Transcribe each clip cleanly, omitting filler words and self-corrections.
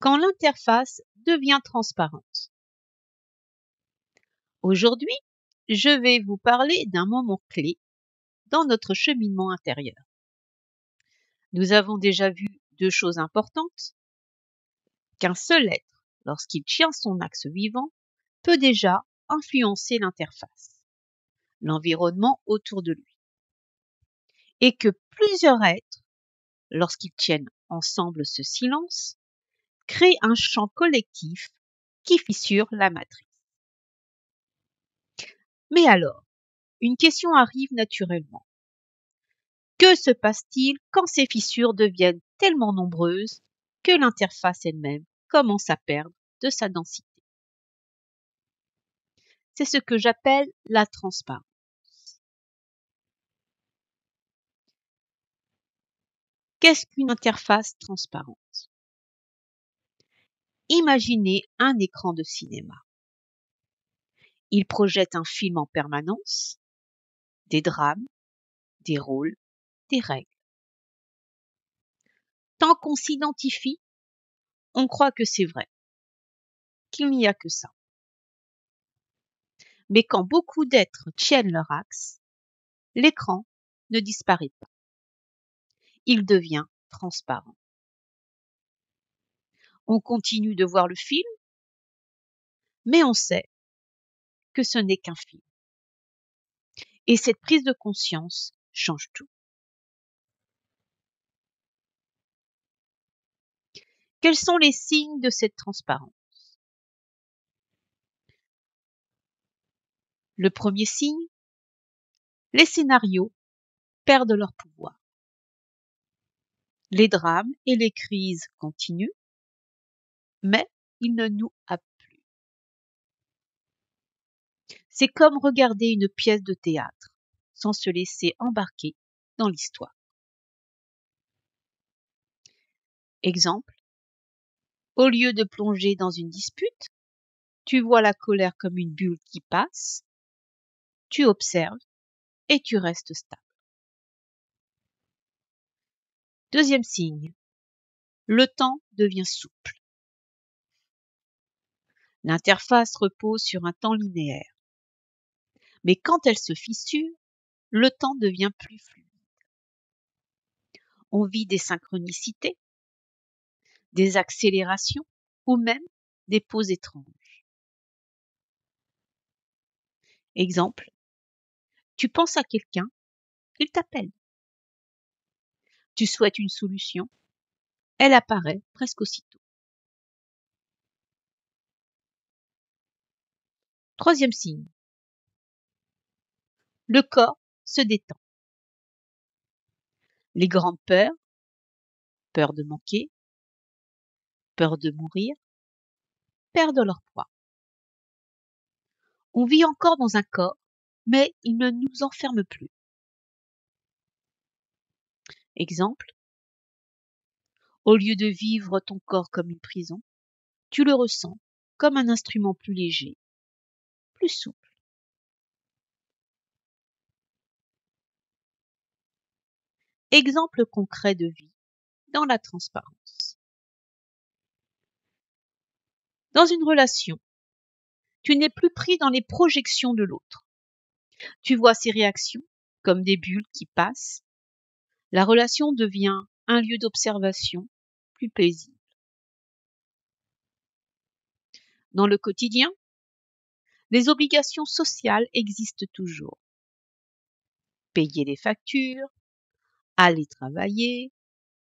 quand l'interface devient transparente. Aujourd'hui, je vais vous parler d'un moment clé dans notre cheminement intérieur. Nous avons déjà vu deux choses importantes. Qu'un seul être, lorsqu'il tient son axe vivant, peut déjà influencer l'interface, l'environnement autour de lui. Et que plusieurs êtres, lorsqu'ils tiennent ensemble ce silence, créent un champ collectif qui fissure la matrice. Mais alors, une question arrive naturellement. Que se passe-t-il quand ces fissures deviennent tellement nombreuses que l'interface elle-même commence à perdre de sa densité? C'est ce que j'appelle la transparence. Qu'est-ce qu'une interface transparente? Imaginez un écran de cinéma. Il projette un film en permanence, des drames, des rôles, des règles. Tant qu'on s'identifie, on croit que c'est vrai, qu'il n'y a que ça. Mais quand beaucoup d'êtres tiennent leur axe, l'écran ne disparaît pas. Il devient transparent. On continue de voir le film, mais on sait que ce n'est qu'un film. Et cette prise de conscience change tout. Quels sont les signes de cette transparence? Le premier signe, les scénarios perdent leur pouvoir. Les drames et les crises continuent, mais ils ne nous happent plus. C'est comme regarder une pièce de théâtre sans se laisser embarquer dans l'histoire. Exemple, au lieu de plonger dans une dispute, tu vois la colère comme une bulle qui passe, tu observes et tu restes stable. Deuxième signe, le temps devient souple. L'interface repose sur un temps linéaire. Mais quand elle se fissure, le temps devient plus fluide. On vit des synchronicités, des accélérations ou même des pauses étranges. Exemple, tu penses à quelqu'un, il t'appelle. Tu souhaites une solution, elle apparaît presque aussitôt. Troisième signe, le corps se détend. Les grandes peurs, peur de manquer, peur de mourir, perdent leur poids. On vit encore dans un corps, mais il ne nous enferme plus. Exemple, au lieu de vivre ton corps comme une prison, tu le ressens comme un instrument plus léger, plus souple. Exemple concret de vie dans la transparence. Dans une relation, tu n'es plus pris dans les projections de l'autre. Tu vois ses réactions comme des bulles qui passent. La relation devient un lieu d'observation plus paisible. Dans le quotidien, les obligations sociales existent toujours. Payer les factures, aller travailler,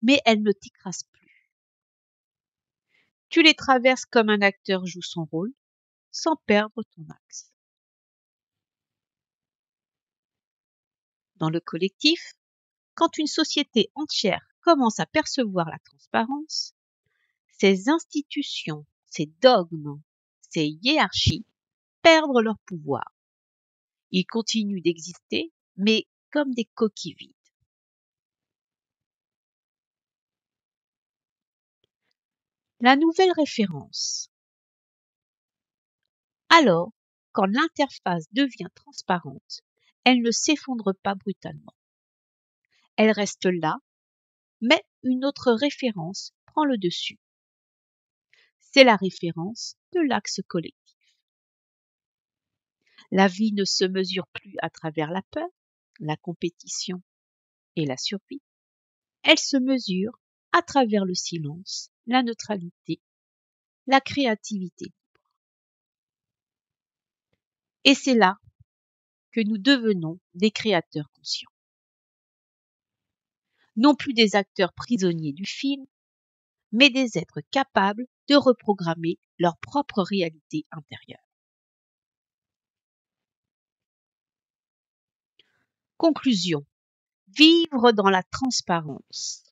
mais elles ne t'écrasent plus. Tu les traverses comme un acteur joue son rôle, sans perdre ton axe. Dans le collectif, quand une société entière commence à percevoir la transparence, ces institutions, ces dogmes, ces hiérarchies perdent leur pouvoir. Ils continuent d'exister, mais comme des coquilles vides. La nouvelle référence. Alors, quand l'interface devient transparente, elle ne s'effondre pas brutalement. Elle reste là, mais une autre référence prend le dessus. c'est la référence de l'axe collectif. La vie ne se mesure plus à travers la peur, la compétition et la survie. Elle se mesure à travers le silence, la neutralité, la créativité. Et c'est là que nous devenons des créateurs conscients. Non plus des acteurs prisonniers du film, mais des êtres capables de reprogrammer leur propre réalité intérieure. Conclusion. Vivre dans la transparence.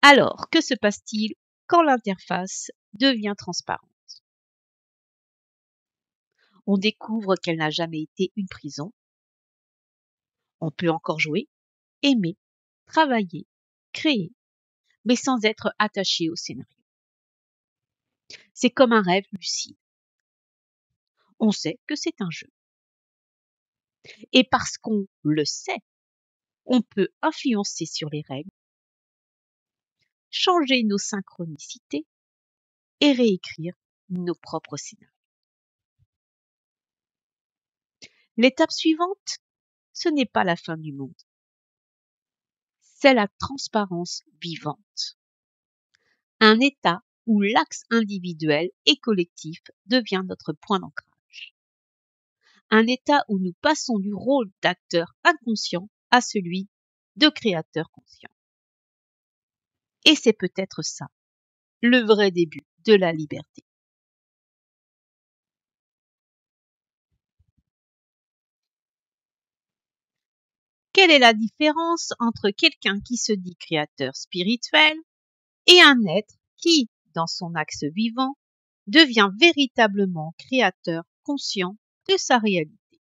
Alors, que se passe-t-il quand l'interface devient transparente? On découvre qu'elle n'a jamais été une prison. On peut encore jouer, aimer, travailler, créer, mais sans être attaché au scénario. C'est comme un rêve lucide. On sait que c'est un jeu. Et parce qu'on le sait, on peut influencer sur les règles, changer nos synchronicités et réécrire nos propres scénarios. L'étape suivante, ce n'est pas la fin du monde. C'est la transparence vivante. Un état où l'axe individuel et collectif devient notre point d'ancrage. Un état où nous passons du rôle d'acteur inconscient à celui de créateur conscient. Et c'est peut-être ça, le vrai début de la liberté. Quelle est la différence entre quelqu'un qui se dit créateur spirituel et un être qui, dans son axe vivant, devient véritablement créateur conscient de sa réalité?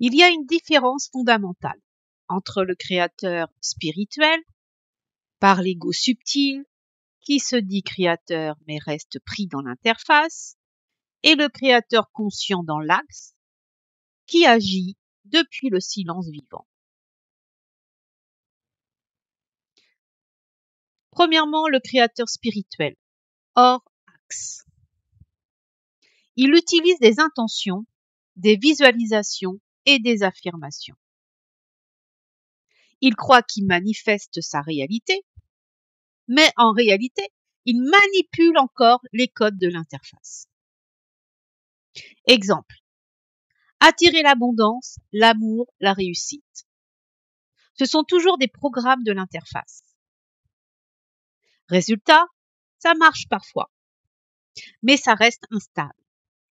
Il y a une différence fondamentale entre le créateur spirituel, par l'ego subtil, qui se dit créateur mais reste pris dans l'interface, et le créateur conscient dans l'axe, qui agit depuis le silence vivant. Premièrement, le créateur spirituel, hors axe. Il utilise des intentions, des visualisations et des affirmations. Il croit qu'il manifeste sa réalité, mais en réalité, il manipule encore les codes de l'interface. Exemple. Attirer l'abondance, l'amour, la réussite. Ce sont toujours des programmes de l'interface. Résultat, ça marche parfois, mais ça reste instable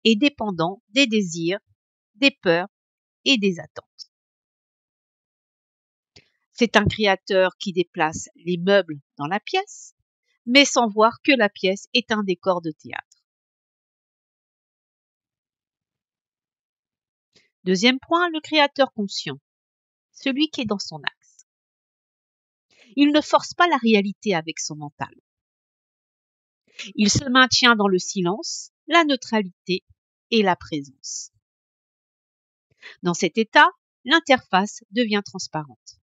et dépendant des désirs, des peurs et des attentes. C'est un créateur qui déplace les meubles dans la pièce, mais sans voir que la pièce est un décor de théâtre. Deuxième point, le créateur conscient, celui qui est dans son axe. Il ne force pas la réalité avec son mental. Il se maintient dans le silence, la neutralité et la présence. Dans cet état, l'interface devient transparente.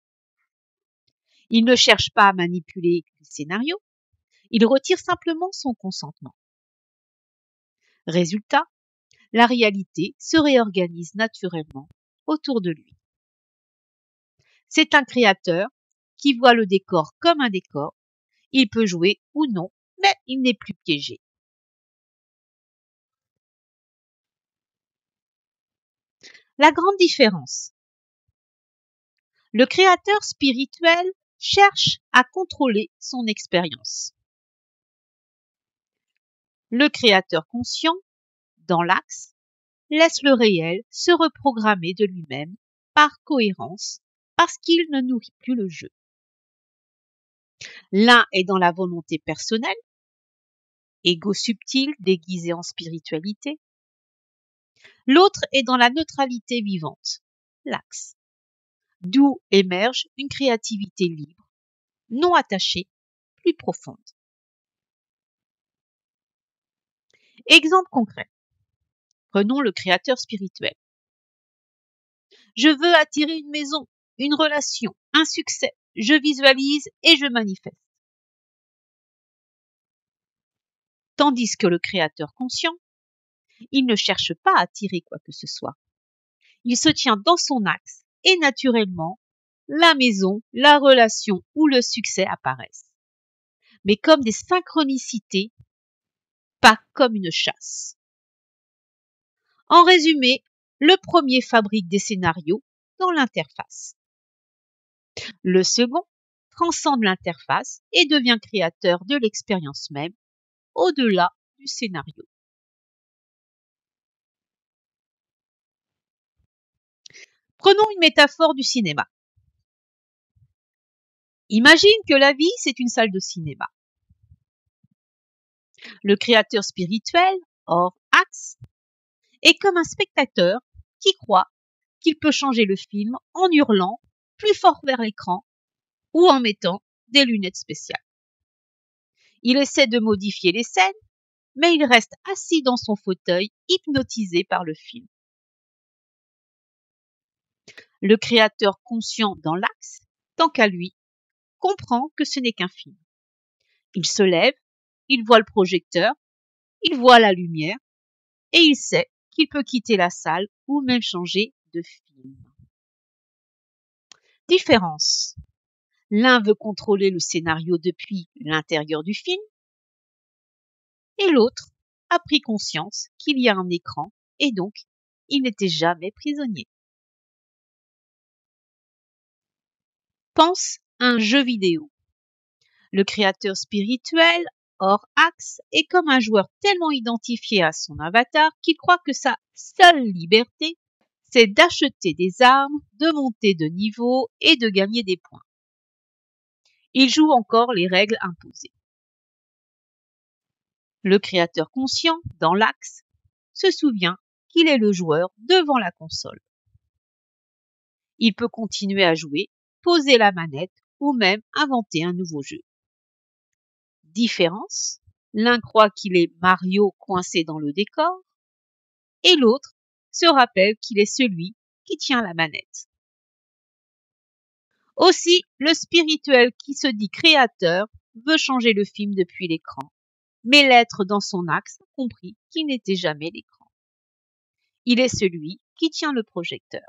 Il ne cherche pas à manipuler les scénarios, il retire simplement son consentement. Résultat, la réalité se réorganise naturellement autour de lui. C'est un créateur qui voit le décor comme un décor. Il peut jouer ou non, mais il n'est plus piégé. La grande différence. Le créateur spirituel cherche à contrôler son expérience. Le créateur conscient, dans l'axe, laisse le réel se reprogrammer de lui-même par cohérence parce qu'il ne nourrit plus le jeu. L'un est dans la volonté personnelle, ego subtil déguisé en spiritualité. L'autre est dans la neutralité vivante, l'axe, d'où émerge une créativité libre, non attachée, plus profonde. Exemple concret. Prenons le créateur spirituel. Je veux attirer une maison, une relation, un succès, je visualise et je manifeste. Tandis que le créateur conscient, il ne cherche pas à attirer quoi que ce soit. Il se tient dans son axe et naturellement, la maison, la relation ou le succès apparaissent. Mais comme des synchronicités, pas comme une chasse. En résumé, le premier fabrique des scénarios dans l'interface. Le second transcende l'interface et devient créateur de l'expérience même, au-delà du scénario. Prenons une métaphore du cinéma. Imagine que la vie, c'est une salle de cinéma. Le créateur spirituel, hors axe, est comme un spectateur qui croit qu'il peut changer le film en hurlant plus fort vers l'écran ou en mettant des lunettes spéciales. Il essaie de modifier les scènes, mais il reste assis dans son fauteuil, hypnotisé par le film. Le créateur conscient dans l'axe, tant qu'à lui, comprend que ce n'est qu'un film. Il se lève, il voit le projecteur, il voit la lumière, et il sait qu'il peut quitter la salle ou même changer de film. Différence. L'un veut contrôler le scénario depuis l'intérieur du film, et l'autre a pris conscience qu'il y a un écran, et donc il n'était jamais prisonnier. Pense à un jeu vidéo. Le créateur spirituel, hors axe, est comme un joueur tellement identifié à son avatar qu'il croit que sa seule liberté, c'est d'acheter des armes, de monter de niveau et de gagner des points. Il joue encore les règles imposées. Le créateur conscient, dans l'axe, se souvient qu'il est le joueur devant la console. Il peut continuer à jouer, poser la manette ou même inventer un nouveau jeu. Différence, l'un croit qu'il est Mario coincé dans le décor et l'autre se rappelle qu'il est celui qui tient la manette. Aussi, le spirituel qui se dit créateur veut changer le film depuis l'écran, mais l'être dans son axe a compris qu'il n'était jamais l'écran. Il est celui qui tient le projecteur.